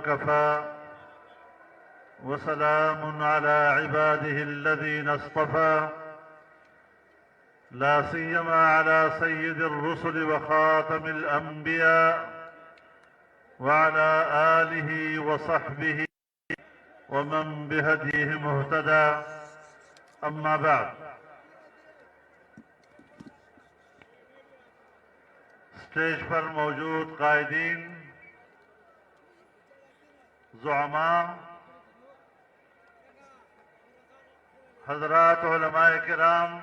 وكفى وسلام على عباده الذين اصطفى لا سيما على سيد الرسل وخاتم الأنبياء وعلى آله وصحبه ومن بهديه مهتدى أما بعد اسٹیج پر موجود قائدین، زعماء، حضرات علماء کرام،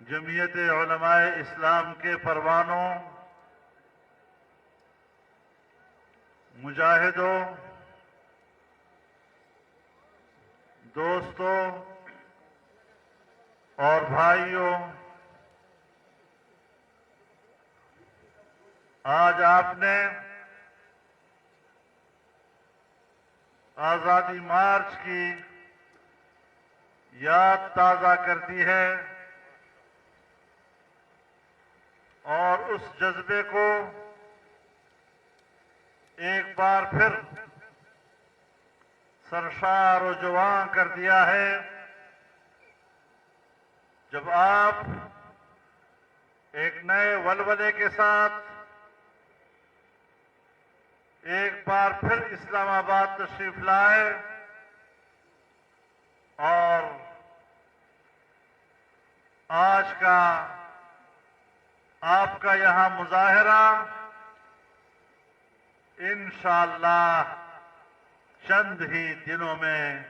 جمعیت علماء اسلام کے پروانوں، مجاہدوں، دوستوں اور بھائیوں، آج آپ نے آزادی مارچ کی یاد تازہ کر دی ہے اور اس جذبے کو ایک بار پھر سرشار و جواں کر دیا ہے، جب آپ ایک نئے ولولے کے ساتھ ایک بار پھر اسلام آباد تشریف لائے اور آج کا آپ کا یہاں مظاہرہ انشاءاللہ چند ہی دنوں میں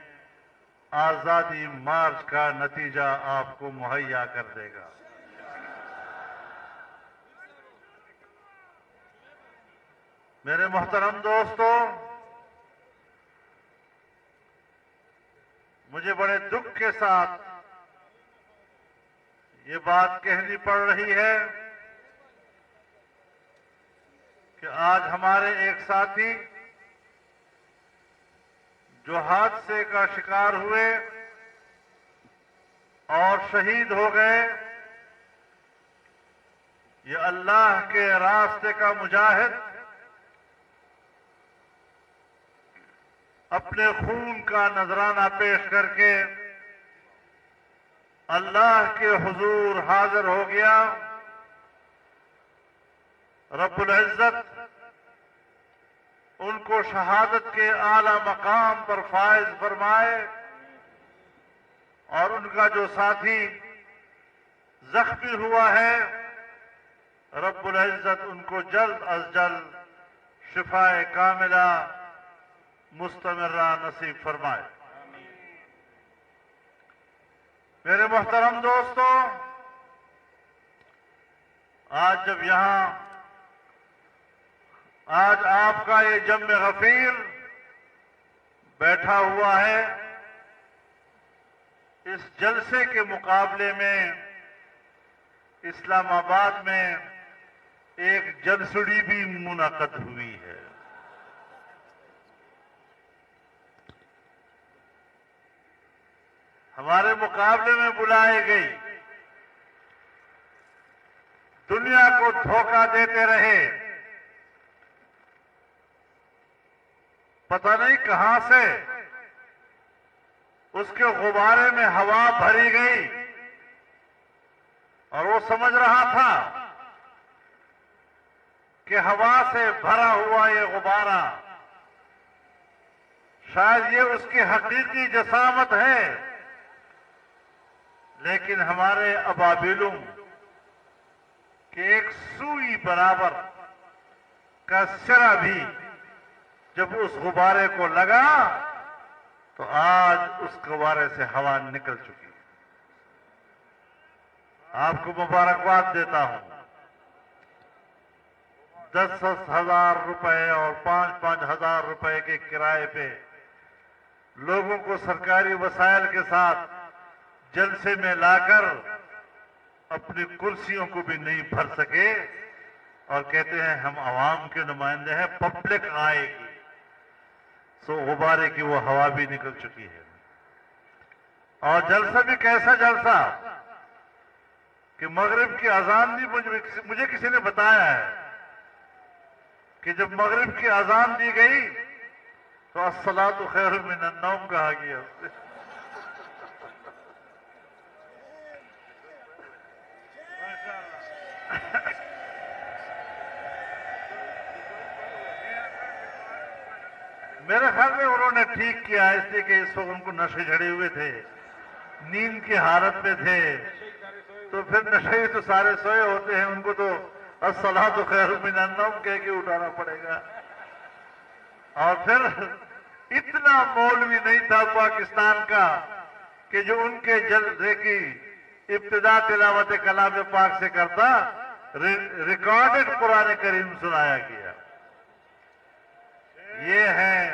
آزادی مارچ کا نتیجہ آپ کو مہیا کر دے گا۔ میرے محترم دوستو، مجھے بڑے دکھ کے ساتھ یہ بات کہنی پڑ رہی ہے کہ آج ہمارے ایک ساتھی جو حادثے کا شکار ہوئے اور شہید ہو گئے، یہ اللہ کے راستے کا مجاہد اپنے خون کا نذرانہ پیش کر کے اللہ کے حضور حاضر ہو گیا۔ رب العزت ان کو شہادت کے اعلی مقام پر فائز فرمائے اور ان کا جو ساتھی زخمی ہوا ہے، رب العزت ان کو جلد از جلد شفائے کاملہ مستمرہ نصیب فرمائے۔ میرے محترم دوستو، آج جب یہاں آج آپ کا یہ جم غفیر بیٹھا ہوا ہے، اس جلسے کے مقابلے میں اسلام آباد میں ایک جلسڑی بھی منعقد ہوئی ہے۔ ہمارے مقابلے میں بلائے گئی، دنیا کو دھوکہ دیتے رہے، پتہ نہیں کہاں سے اس کے غبارے میں ہوا بھری گئی اور وہ سمجھ رہا تھا کہ ہوا سے بھرا ہوا یہ غبارہ شاید یہ اس کی حقیقی جسامت ہے، لیکن ہمارے ابابیلوں کے ایک سوئی برابر کا سرا بھی جب اس غبارے کو لگا تو آج اس غبارے سے ہوا نکل چکی ہے۔ آپ کو مبارکباد دیتا ہوں۔ 10-10 ہزار روپے اور 5-5 ہزار روپے کے کرائے پہ لوگوں کو سرکاری وسائل کے ساتھ جلسے میں لا کر اپنی کرسیوں کو بھی نہیں بھر سکے اور کہتے ہیں ہم عوام کے نمائندے ہیں، پبلک آئے گی، سو غبارے کی وہ ہوا بھی نکل چکی ہے۔ اور جلسہ بھی کیسا جلسہ کہ مغرب کی اذان بھی مجھے کسی نے بتایا ہے کہ جب مغرب کی اذان دی گئی تو الصلاۃ خیر من النوم کہا گیا اس سے. میرے خیال میں انہوں نے ٹھیک کیا اس لیے کہ اس وقت ان کو نشے چڑھے ہوئے تھے, نیند کی حالت میں تھے, تو پھر نشے تو سارے سوئے ہوتے ہیں, ان کو تو الصلاۃ خیر من النوم کہہ کے اٹھانا پڑے گا. اور پھر اتنا مولوی نہیں تھا پاکستان کا کہ جو ان کے جلسے کی ابتدا تلاوت کلام پاک سے کرتا, ریکارڈڈ قرآن کریم سنایا گیا. یہ ہیں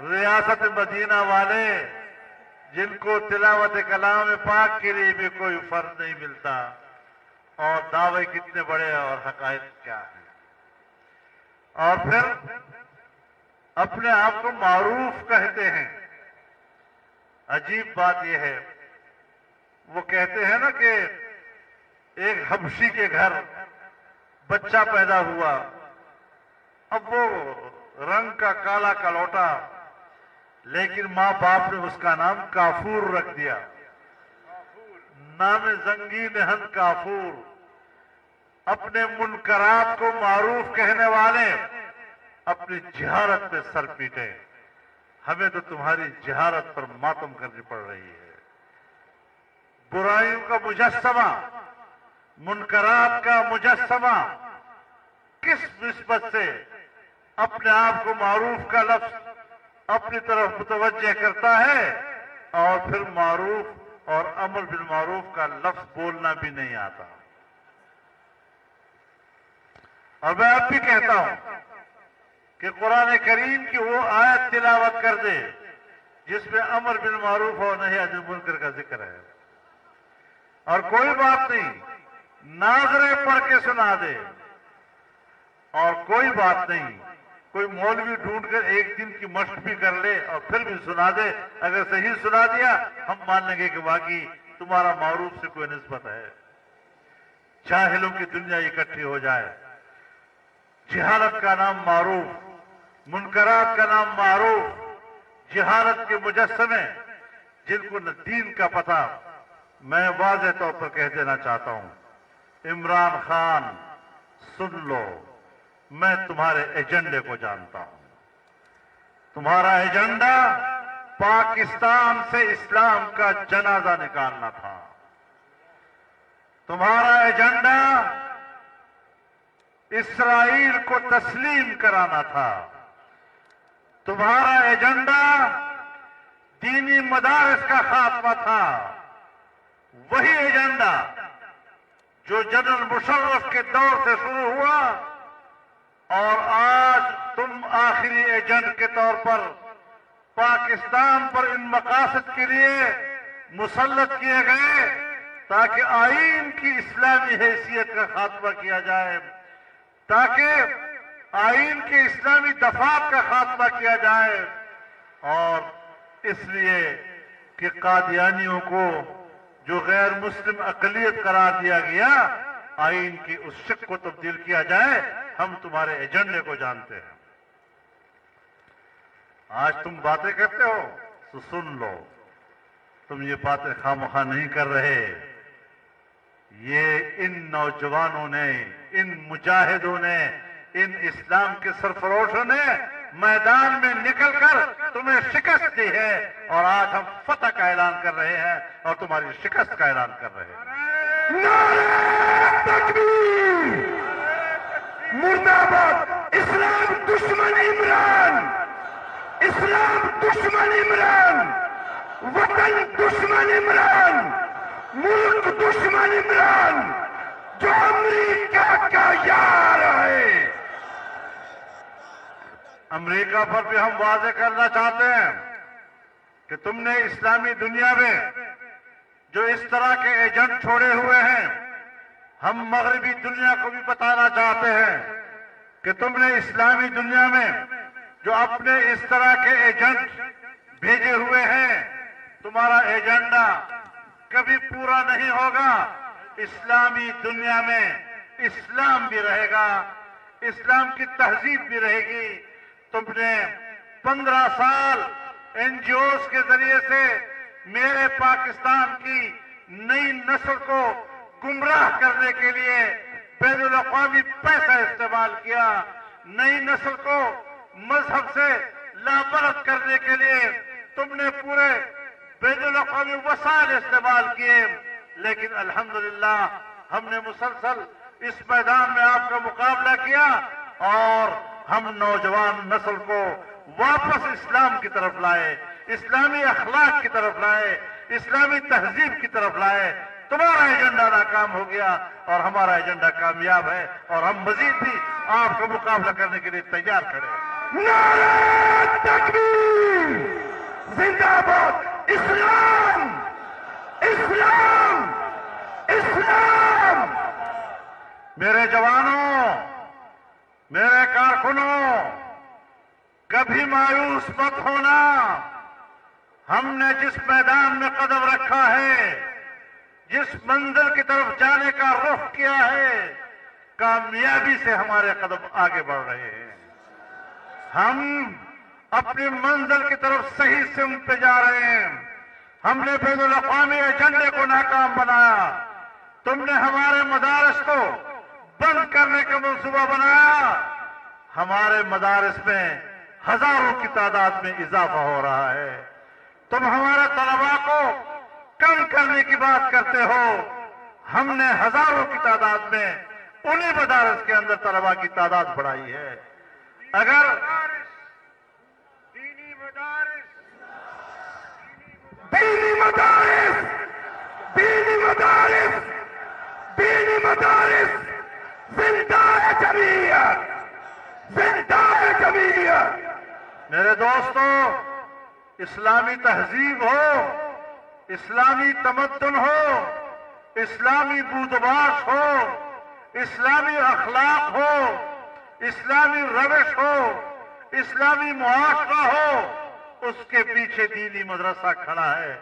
ریاست مدینہ والے جن کو تلاوت کلام پاک کے لیے بھی کوئی فرض نہیں ملتا, اور دعوے کتنے بڑے اور حقائق کیا ہیں. اور پھر اپنے آپ کو معروف کہتے ہیں. عجیب بات یہ ہے, وہ کہتے ہیں نا کہ ایک حبشی کے گھر بچہ پیدا ہوا, اب وہ رنگ کا کالا کلوٹا, لیکن ماں باپ نے اس کا نام کافور رکھ دیا, نام زنگی نہن کافور. اپنے منکرات کو معروف کہنے والے اپنی جہارت پہ سر پیٹے. ہمیں تو تمہاری جہارت پر ماتم کرنی پڑ رہی ہے. برائیوں کا مجسمہ, منکرات کا مجسمہ کس نسبت سے اپنے آپ کو معروف کا لفظ اپنی طرف متوجہ کرتا ہے, اور پھر معروف اور امر بالمعروف کا لفظ بولنا بھی نہیں آتا. اور میں اب بھی کہتا ہوں کہ قرآن کریم کی وہ آیت تلاوت کر دے جس میں امر بالمعروف اور نہی عن المنکر کا ذکر ہے, اور کوئی بات نہیں ناظریں پڑھ کے سنا دے, اور کوئی بات نہیں کوئی مولوی ڈھونڈ کر ایک دن کی مشق بھی کر لے اور پھر بھی سنا دے. اگر صحیح سنا دیا ہم مان لیں گے کہ واقعی تمہارا معروف سے کوئی نسبت ہے. جاہلوں کی دنیا اکٹھی ہو جائے, جہالت کا نام معروف, منکرات کا نام معروف, جہالت کے مجسمے جن کو نہ دین کا پتہ. میں واضح طور پر کہہ دینا چاہتا ہوں, عمران خان سن لو, میں تمہارے ایجنڈے کو جانتا ہوں. تمہارا ایجنڈا پاکستان سے اسلام کا جنازہ نکالنا تھا. تمہارا ایجنڈا اسرائیل کو تسلیم کرانا تھا. تمہارا ایجنڈا دینی مدارس کا خاتمہ تھا. وہی ایجنڈا جو جنرل مشرف کے دور سے شروع ہوا, اور آج تم آخری ایجنٹ کے طور پر پاکستان پر ان مقاصد کے لیے مسلط کیے گئے تاکہ آئین کی اسلامی حیثیت کا خاتمہ کیا جائے, تاکہ آئین کے اسلامی دفعات کا خاتمہ کیا جائے. اور اس لیے کہ قادیانیوں کو جو غیر مسلم اقلیت قرار دیا گیا, آئین کی اس شق کو تبدیل کیا جائے. ہم تمہارے ایجنڈے کو جانتے ہیں. آج تم باتیں کرتے ہو تو سن لو, تم یہ باتیں خواہ نہیں کر رہے. یہ ان نوجوانوں نے, ان مجاہدوں نے, ان اسلام کے سرفروشوں نے میدان میں نکل کر تمہیں شکست دی ہے, اور آج ہم فتح کا اعلان کر رہے ہیں اور تمہاری شکست کا اعلان کر رہے ہیں. نعرہ تکبیر! مرد آباد! اسلام دشمن عمران! اسلام دشمن عمران! وطن دشمن عمران! ملک دشمن عمران! جو امریکہ کا یار ہے! امریکہ پر بھی ہم واضح کرنا چاہتے ہیں کہ تم نے اسلامی دنیا میں جو اس طرح کے ایجنٹ چھوڑے ہوئے ہیں, ہم مغربی دنیا کو بھی بتانا چاہتے ہیں کہ تم نے اسلامی دنیا میں جو اپنے اس طرح کے ایجنٹ بھیجے ہوئے ہیں, تمہارا ایجنڈا کبھی پورا نہیں ہوگا. اسلامی دنیا میں اسلام بھی رہے گا, اسلام کی تہذیب بھی رہے گی۔ تم نے 15 سال NGOs کے ذریعے سے میرے پاکستان کی نئی نسل کو گمراہ کرنے کے لیے بین الاقوامی پیسہ استعمال کیا، نئی نسل کو مذہب سے لابرد کرنے کے لیے تم نے پورے بین الاقوامی وسائل استعمال کیے، لیکن الحمدللہ ہم نے مسلسل اس میدان میں آپ کا مقابلہ کیا اور ہم نوجوان نسل کو واپس اسلام کی طرف لائے، اسلامی اخلاق کی طرف لائے، اسلامی تہذیب کی طرف لائے۔ تمہارا ایجنڈا ناکام ہو گیا اور ہمارا ایجنڈا کامیاب ہے، اور ہم مزید بھی آپ کا مقابلہ کرنے کے لیے تیار کھڑے ہیں۔ نعرہ تکبیر! زندہ باد اسلام! اسلام! اسلام! میرے جوانوں، میرے کارکنوں، کبھی مایوس مت ہونا۔ ہم نے جس میدان میں قدم رکھا ہے، جس منزل کی طرف جانے کا رخ کیا ہے، کامیابی سے ہمارے قدم آگے بڑھ رہے ہیں۔ ہم اپنی منزل کی طرف صحیح سمت پہ جا رہے ہیں۔ ہم نے بین الاقوامی ایجنڈے کو ناکام بنایا، تم نے ہمارے مدارس کو بند کرنے کا منصوبہ بنایا، ہمارے مدارس میں ہزاروں کی تعداد میں اضافہ ہو رہا ہے، تم ہمارے طلباء کو کم کرنے کی بات کرتے ہو، ہم نے ہزاروں کی تعداد میں انہی مدارس کے اندر طلباء کی تعداد بڑھائی ہے۔ اگر دینی مدارس، دینی مدارس، دینی مدارس، زندہ ہے جمعیت، زندہ ہے جمعیت۔ میرے دوستو، اسلامی تہذیب ہو، اسلامی تمدن ہو، اسلامی بودباش ہو، اسلامی اخلاق ہو، اسلامی روش ہو، اسلامی معاشرہ ہو، اس کے پیچھے دینی مدرسہ کھڑا ہے،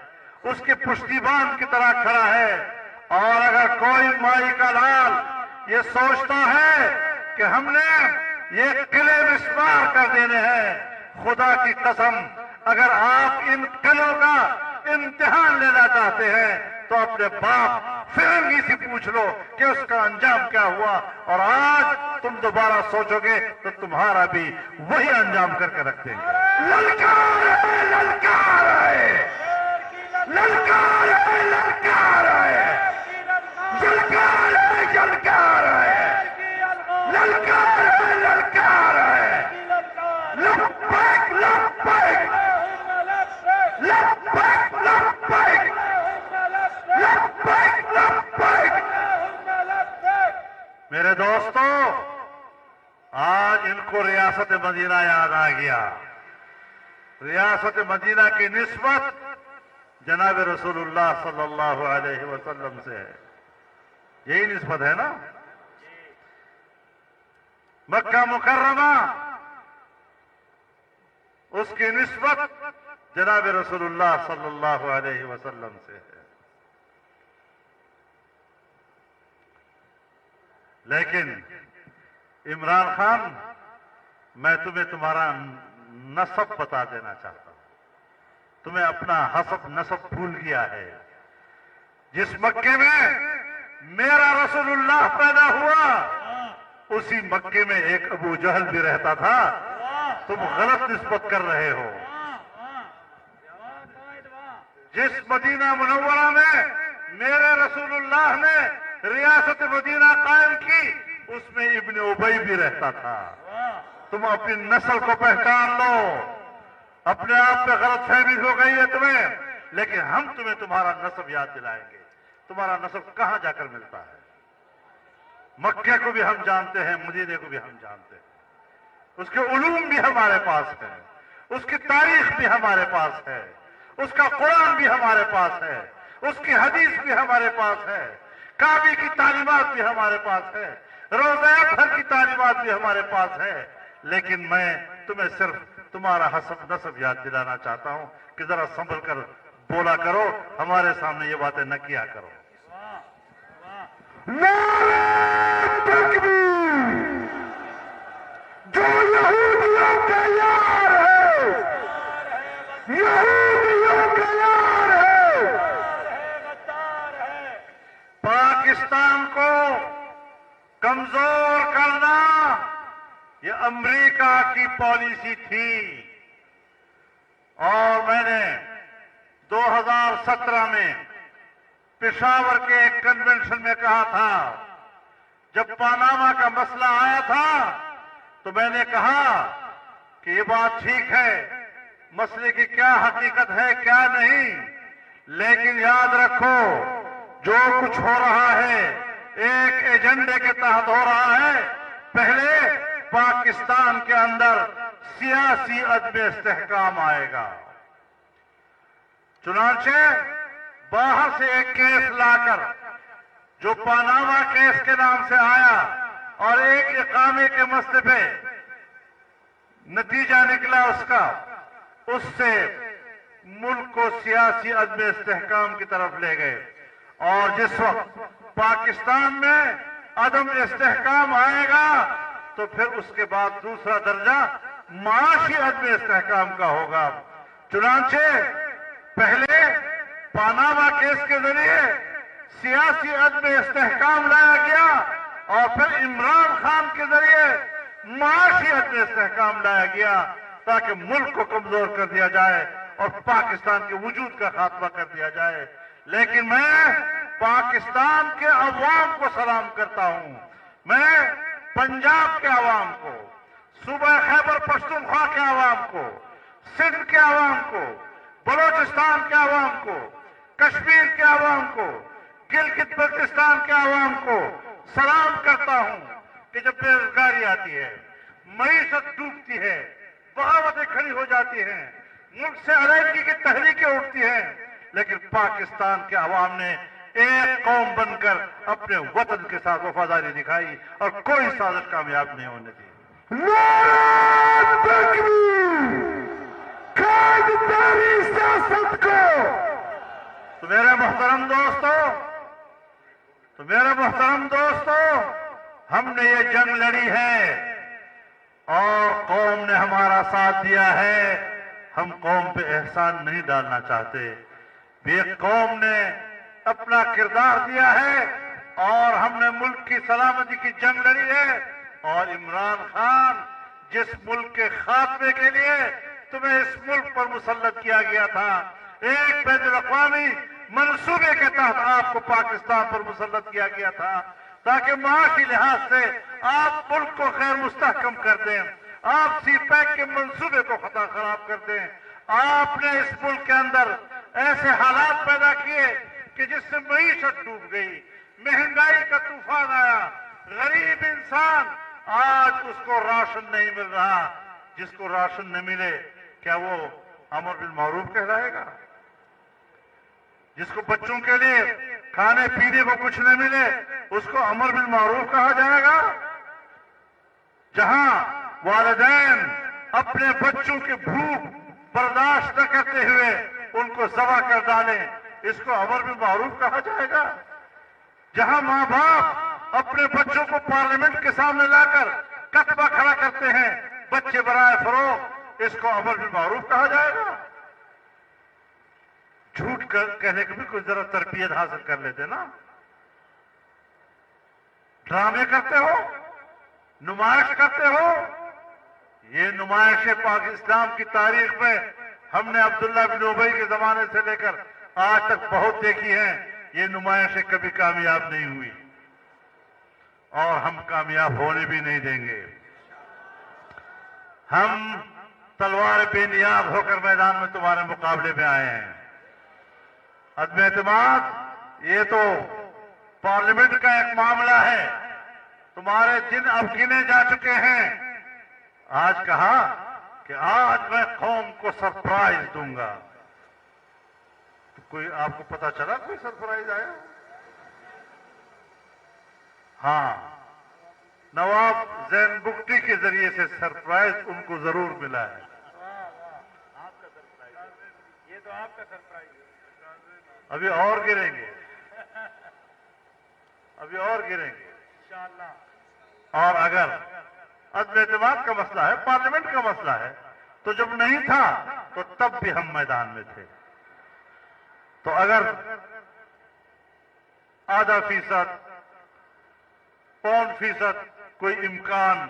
اس کے پشتیبان کی طرح کھڑا ہے۔ اور اگر کوئی مائی کا لال یہ سوچتا ہے کہ ہم نے یہ قلعے مسمار کر دینے ہیں، خدا کی قسم اگر آپ ان قلعوں کا امتحان لینا چاہتے ہیں تو اپنے باپ فرنگی سے پوچھ لو کہ اس کا انجام کیا ہوا، اور آج تم دوبارہ سوچو گے تو تمہارا بھی وہی انجام کر کے رکھ دیں گے۔ للکار ہے، للکار ہے، للکار ہے، للکار ہے، للکار ہے، للکار ہے، للکار ہے، للکار ہے، لبیک لبیک، لبیک لبیک، لبیک لبیک۔ میرے دوستو، آج ان کو ریاست مدینہ یاد آ گیا۔ ریاست مدینہ کی نسبت جناب رسول اللہ صلی اللہ علیہ وسلم سے ہے، یہی نسبت ہے نا؟ مکہ مکرمہ، اس کی نسبت جناب رسول اللہ صلی اللہ علیہ وسلم سے ہے۔ لیکن عمران خان، میں تمہیں تمہارا نسب بتا دینا چاہتا ہوں، تمہیں اپنا حسب نسب بھول گیا ہے۔ جس مکے میں میرا رسول اللہ پیدا ہوا، اسی مکے میں ایک ابو جہل بھی رہتا تھا، تم غلط نسبت کر رہے ہو۔ جس مدینہ منورہ میں میرے رسول اللہ نے ریاست مدینہ قائم کی، اس میں ابن ابی بھی رہتا تھا۔ تم اپنی نسل کو پہچان لو، اپنے آپ پہ غلط فہمی ہو گئی ہے تمہیں، لیکن ہم تمہیں تمہارا نسب یاد دلائیں گے۔ تمہارا نسب کہاں جا کر ملتا ہے؟ مکے کو بھی ہم جانتے ہیں، مدینے کو بھی ہم جانتے ہیں، اس کے علوم بھی ہمارے پاس ہے، اس کی تاریخ بھی ہمارے پاس ہے، اس کا قرآن بھی ہمارے پاس ہے، اس کی حدیث بھی ہمارے پاس ہے، کعبے کی تعلیمات بھی ہمارے پاس ہے، روزہ اطہر کی تعلیمات بھی ہمارے پاس ہے۔ لیکن میں تمہیں صرف تمہارا حسب نسب یاد دلانا چاہتا ہوں کہ ذرا سنبھل کر بولا کرو، ہمارے سامنے یہ باتیں نہ کیا کرو۔ نعرہ تکبیر! یہودیوں کا یار ہے، یہودیوں کا یار ہے، پاکستان کو کمزور کرنا یہ امریکہ کی پالیسی تھی، اور میں نے 2017 میں پشاور کے ایک کنونشن میں کہا تھا، جب پاناما کا مسئلہ آیا تھا تو میں نے کہا کہ یہ بات ٹھیک ہے، مسئلے کی کیا حقیقت ہے کیا نہیں، لیکن یاد رکھو جو کچھ ہو رہا ہے ایک ایجنڈے کے تحت ہو رہا ہے۔ پہلے پاکستان کے اندر سیاسی عدم استحکام آئے گا، چنانچہ باہر سے ایک کیس لا کر جو پاناما کیس کے نام سے آیا اور ایک اقامے کے مسئلے پہ نتیجہ نکلا اس سے ملک کو سیاسی عدم استحکام کی طرف لے گئے، اور جس وقت پاکستان میں عدم استحکام آئے گا تو پھر اس کے بعد دوسرا درجہ معاشی عدم استحکام کا ہوگا۔ چنانچہ پہلے پاناما کیس کے ذریعے سیاسی عدم استحکام لایا گیا، اور پھر عمران خان کے ذریعے معاشی عدم استحکام لایا گیا تاکہ ملک کو کمزور کر دیا جائے اور پاکستان کے وجود کا خاتمہ کر دیا جائے۔ لیکن میں پاکستان کے عوام کو سلام کرتا ہوں، میں پنجاب کے عوام کو، صوبہ خیبر پختونخوا کے عوام کو، سندھ کے عوام کو، بلوچستان کے عوام کو، کشمیر کے عوام کو، گلگت بلتستان کے عوام کو سلام کرتا ہوں کہ جب بے روزگاری آتی ہے، معیشت ڈوبتی ہے، بغاوتیں کھڑی ہو جاتی ہیں، ملک سے علیحدگی کی تحریکیں اٹھتی ہیں، لیکن پاکستان کے عوام نے ایک قوم بن کر اپنے وطن کے ساتھ وفاداری دکھائی اور کوئی سازش کامیاب نہیں ہونے دی۔ نعرہ تکبیر! قائدانِ سیاست کو تو میرے محترم دوستو، ہم نے یہ جنگ لڑی ہے اور قوم نے ہمارا ساتھ دیا ہے، ہم قوم پہ احسان نہیں ڈالنا چاہتے، یہ قوم نے اپنا کردار دیا ہے اور ہم نے ملک کی سلامتی کی جنگ لڑی ہے، اور عمران خان جس ملک کے خاتمے کے لیے تمہیں اس ملک پر مسلط کیا گیا تھا، ایک بین الاقوامی منصوبے کے تحت آپ کو پاکستان پر مسلط کیا گیا تھا تاکہ معاشی لحاظ سے آپ ملک کو غیر مستحکم کر دیں، آپ سی پیک کے منصوبے کو خراب کر دیں۔ آپ نے اس ملک کے اندر ایسے حالات پیدا کیے کہ جس سے معیشت ڈوب گئی، مہنگائی کا طوفان آیا، غریب انسان آج اس کو راشن نہیں مل رہا، جس کو راشن نہ ملے کیا وہ امر بالمعروف کہلائے گا؟ جس کو بچوں کے لیے کھانے پینے کو کچھ نہ ملے اس کو امر بالمعروف کہا جائے گا؟ جہاں والدین اپنے بچوں کی بھوک برداشت نہ کرتے ہوئے ان کو ذبح کر ڈالیں، اس کو امر بالمعروف کہا جائے گا؟ جہاں ماں باپ اپنے بچوں کو پارلیمنٹ کے سامنے لا کر کتبہ کھڑا کرتے ہیں بچے برائے فروغ، اس کو امر بالمعروف کہا جائے گا؟ جھوٹ کہنے کی بھی کوئی ذرا تربیت حاصل کر لیتے نا۔ ڈرامے کرتے ہو، نمائش کرتے ہو، یہ نمائشیں اسلام کی تاریخ میں ہم نے عبداللہ بن ابی کے زمانے سے لے کر آج تک بہت دیکھی ہیں، یہ نمائشیں کبھی کامیاب نہیں ہوئی اور ہم کامیاب ہونے بھی نہیں دیں گے۔ ہم تلوار بے نیاز ہو کر میدان میں تمہارے مقابلے میں آئے ہیں۔ عدم اعتماد یہ تو پارلیمنٹ کا ایک معاملہ ہے، تمہارے دن اب گنے جا چکے ہیں۔ آج کہا کہ آج میں قوم کو سرپرائز دوں گا، تو کوئی آپ کو پتا چلا کوئی سرپرائز آیا؟ ہاں، نواب زین بگٹی کے ذریعے سے سرپرائز ان کو ضرور ملا ہے۔ یہ تو آپ کا سرپرائز ہے۔ ابھی اور گریں گے، ابھی اور گریں گے، انشاءاللہ۔ اور اگر عدم اعتماد کا مسئلہ ہے، پارلیمنٹ کا مسئلہ ہے. تو جب نہیں تھا تو تب بھی ہم میدان میں تھے. تو اگر آدھا فیصد، پون فیصد کوئی امکان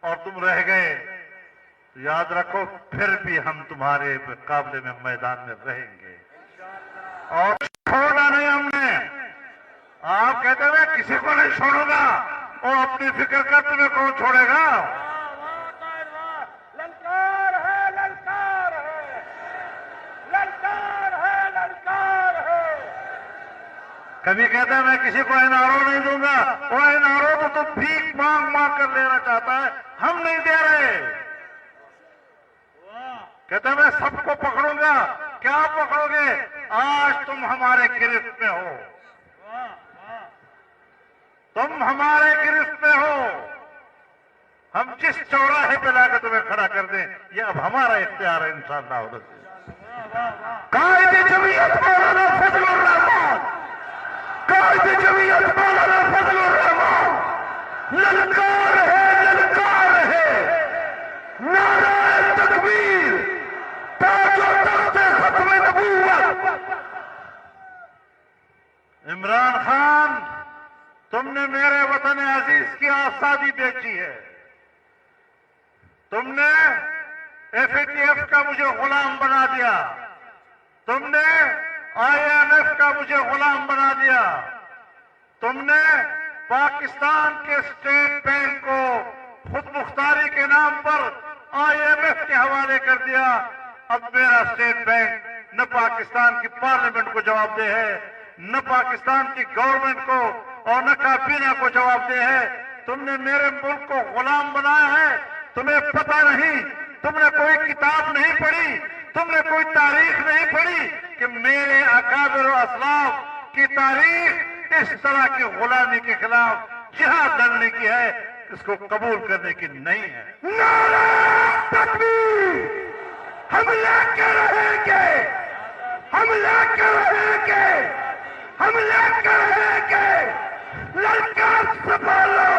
اور تم رہ گئے تو یاد رکھو پھر بھی ہم تمہارے مقابلے میں میدان میں رہیں گے اور چھوڑنا نہیں ہم نے. آپ کہتے ہیں میں کسی کو نہیں چھوڑوں گا، اور اپنی فکر کر تمہیں کون چھوڑے گا؟ للکار ہے، للکار ہے، للکار ہے، للکار ہے. کبھی کہتا ہے میں کسی کو این آر او نہیں دوں گا، وہ این آر او تو بھیک مانگ مانگ کر لینا چاہتا ہے، ہم نہیں دے رہے. کہتا ہے میں سب کو پکڑوں گا. کیا پکڑو گے؟ آج تم ہمارے گرفت میں ہو، تم ہمارے گرفت میں ہو. ہم جس چوراہے پہ لا کے تمہیں کھڑا کر دیں یہ اب ہمارا اختیار ہے انشاءاللہ. قائد جمعیت مولانا فضل الرحمان، قائد جمعیت مولانا فضل الرحمان، للکار ہے، للکار ہے. نعرہ تکبیر، تاج و تخت ختم نبوت. عمران خان، تم نے میرے وطن عزیز کی آزادی بیچی ہے. تم نے ایف اے ٹی ایف کا مجھے غلام بنا دیا. تم نے آئی ایم ایف کا مجھے غلام بنا دیا. تم نے پاکستان کے اسٹیٹ بینک کو خود مختاری کے نام پر آئی ایم ایف کے حوالے کر دیا. اب میرا اسٹیٹ بینک نہ پاکستان کی پارلیمنٹ کو جواب دہ ہے، نہ پاکستان کی گورنمنٹ کو اور نہ کابینہ کو جواب دہ ہے. تم نے میرے ملک کو غلام بنایا ہے. تمہیں پتہ نہیں، تم نے کوئی کتاب نہیں پڑھی، تم نے کوئی تاریخ نہیں پڑھی کہ میرے اکابر و اسلاف کی تاریخ اس طرح کی غلامی کے خلاف جہاد لڑنے کی ہے، اس کو قبول کرنے کی نہیں ہے. نعرہ تکبیر، ہم لے کے رہیں گے، ہم لے کے رہیں گے، ہم لے کے رہیں گے. للکار سنبھالو،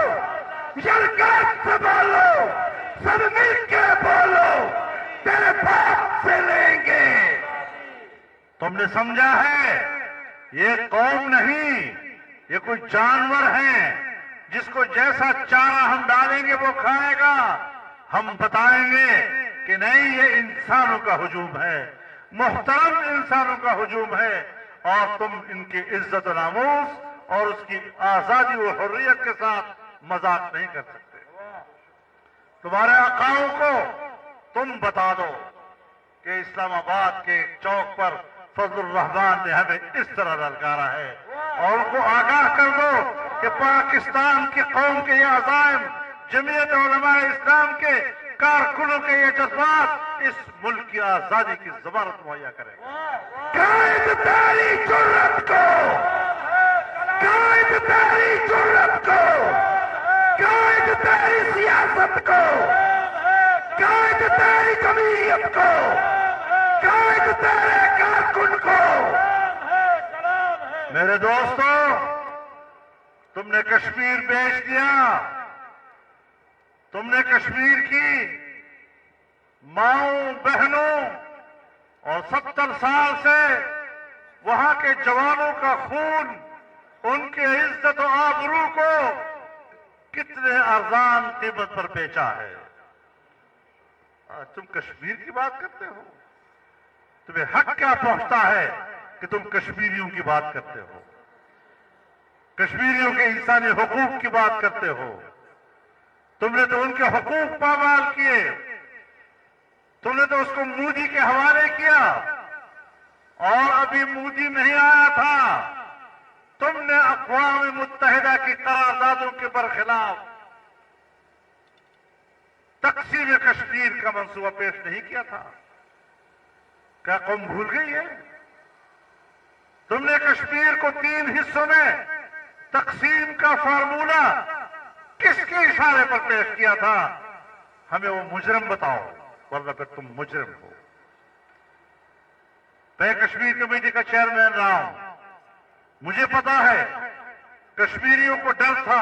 للکار سنبھالو، سب مل کے بولو، تیرے باپ سے لیں گے. تم نے سمجھا ہے یہ قوم نہیں، یہ کوئی جانور ہیں جس کو جیسا چارہ ہم ڈالیں گے وہ کھائے گا. ہم بتائیں گے کہ نہیں، یہ انسانوں کا ہجوم ہے، محترم انسانوں کا ہجوم ہے، اور تم ان کی عزت و ناموس اور اس کی آزادی و حریت کے ساتھ مذاق نہیں کر سکتے. تمہارے آقاؤں کو تم بتا دو کہ اسلام آباد کے چوک پر فضل الرحمان نے ہمیں اس طرح للکارا ہے، اور ان کو آگاہ کر دو کہ پاکستان کی قوم کے یہ عزائم، جمعیت علماء اسلام کے کارکنوں کے یہ جذبات اس ملک کی آزادی کی ضمانت مہیا کریں گے. قائد تیری جرت کو، قائد تیری جرت کو، قائد تیری سیاست کو، قائد تیری جمعیت کو، قائد تیرے کارکن کو. میرے دوستو، تم نے کشمیر بیچ دیا. تم نے کشمیر کی ماؤں بہنوں اور 70 سال سے وہاں کے جوانوں کا خون، ان کی عزت و آبرو کو کتنے ارزان قیمت پر بیچا ہے. آج تم کشمیر کی بات کرتے ہو. تمہیں حق کیا پہنچتا ہے کہ تم کشمیریوں کی بات کرتے ہو، کشمیریوں کے انسانی حقوق کی بات کرتے ہو. تم نے تو ان کے حقوق پامال کیے، تم نے تو اس کو مودی کے حوالے کیا، اور ابھی مودی نہیں آیا تھا تم نے اقوام متحدہ کی قراردادوں کے برخلاف تقسیم کشمیر کا منصوبہ پیش نہیں کیا تھا. کیا قوم بھول گئی ہے؟ تم نے کشمیر کو 3 حصوں میں تقسیم کا فارمولہ کس کے اشارے پر پیش کیا تھا؟ ہمیں وہ مجرم بتاؤ، ورنہ پھر تم مجرم ہو. میں کشمیر کمیٹی کا چیئرمین رہا ہوں. مجھے پتا ہے کشمیریوں کو ڈر تھا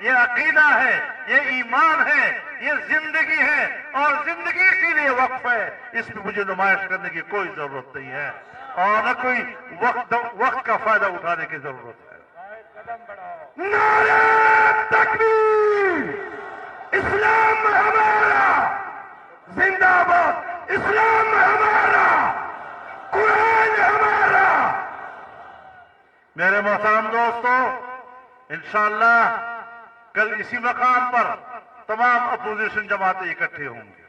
یہ عقیدہ ہے، یہ ایمان ہے، یہ زندگی ہے، اور زندگی اسی لیے وقف ہے. اس میں مجھے نمائش کرنے کی کوئی ضرورت نہیں ہے اور نہ کوئی وقت کا فائدہ اٹھانے کی ضرورت ہے. قدم بڑھاؤ. نعرہ تکبیر! اسلام ہمارا زندہ باد! اسلام ہمارا! قرآن ہمارا! میرے محترم دوستو، انشاءاللہ کل اسی مقام پر تمام اپوزیشن جماعتیں اکٹھے ہوں گے.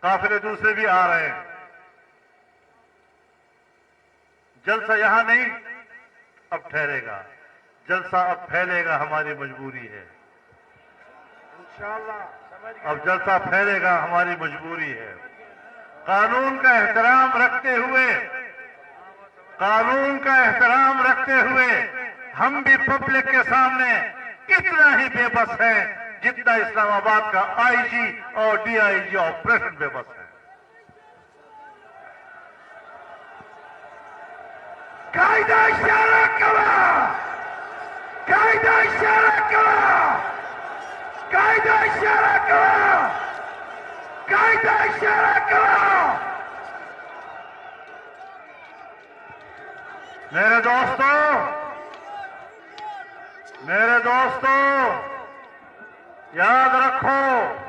قافلے دوسرے بھی آ رہے ہیں. جلسہ یہاں نہیں اب ٹھہرے گا، جلسہ اب پھیلے گا، ہماری مجبوری ہے. انشاءاللہ سمجھ گئے. اب جلسہ پھیلے گا، ہماری مجبوری ہے. قانون کا احترام رکھتے ہوئے، قانون کا احترام رکھتے ہوئے ہم بھی پبلک کے سامنے اتنا ہی بے بس ہیں جتنا اسلام آباد کا آئی جی اور ڈی آئی جی آپریشن بے بس ہے. قاعدہ اشارہ کرا! قاعدہ اشارہ کرا! قاعدہ اشارہ کرا! قاعدہ اشارہ کرا! میرے دوستو، یاد رکھو